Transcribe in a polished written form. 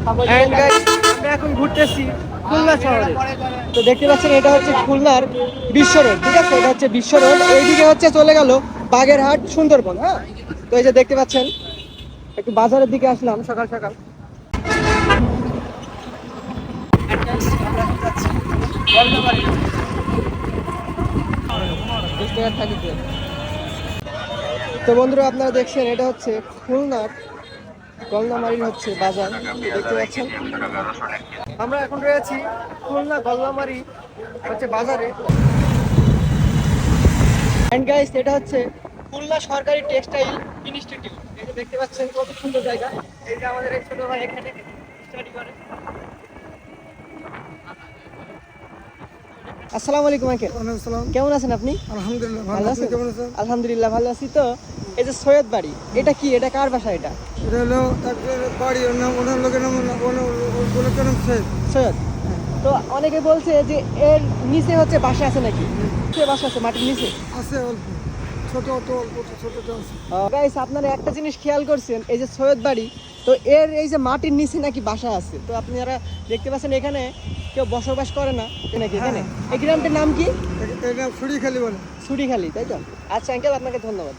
And guys, আমরা এখন ঘুরতেছি খুলনা শহরে। তো দেখতে পাচ্ছেন এটা হচ্ছে খুলনার বিশ্ব রোড, ঠিক আছে? এটা হচ্ছে বিশ্ব রোড, এইদিকে হচ্ছে চলে গেল বাগেরহাট সুন্দরবন। হ্যাঁ, তো এই যে দেখতে পাচ্ছেন একটু বাজারের দিকে আসলাম সকাল সকাল। তো বন্ধুরা আপনারা দেখছেন এটা হচ্ছে খুলনার গলনামারির হচ্ছে বাজার, দেখতে পাচ্ছেন। আমরা এখন রয়েছি খুলনা গলনামারি হচ্ছে বাজারে। এন্ড গাইস, এটা হচ্ছে খুলনা সরকারি টেক্সটাইল ইনস্টিটিউট। এই যে দেখতে পাচ্ছেন কত সুন্দর জায়গা। এই যে আমাদের এই ছোট ভাই এখানে স্টাডি করে। আসসালামু আলাইকুম আঙ্কেল। কেমন আছেন আপনি? আলহামদুলিল্লাহ ভালো আছেন? আলহামদুলিল্লাহ ভালো আছি। তো এই যে সৈয়দ বাড়ি, এটা কি, এটা কার বাসা? এটা এটা হলো একটা বাড়ি, ওর নাম, ওনার লোকের নাম, লোকের নাম সৈয়দ। তো অনেকে বলছে যে এর নিচে হচ্ছে বাসা আছে নাকি? বাসা আছে মাটির নিচে? আছে অল্প, ছোট অল্প ছোট আছে। গাইস, আপনারা একটা জিনিস খেয়াল করছেন, এই যে সৈয়দ বাড়ি, তো এর এই যে মাটির নিচে নাকি বাসা আছে। তো আপনারা দেখতে পাচ্ছেন এখানে কেউ বসবাস করে না নাকি এখানে? এই গ্রামটার নাম কি? এটা ছুরিখালি বলে। ছুরিখালি, তাই তো? আচ্ছা আঙ্কেল, আপনাকে ধন্যবাদ।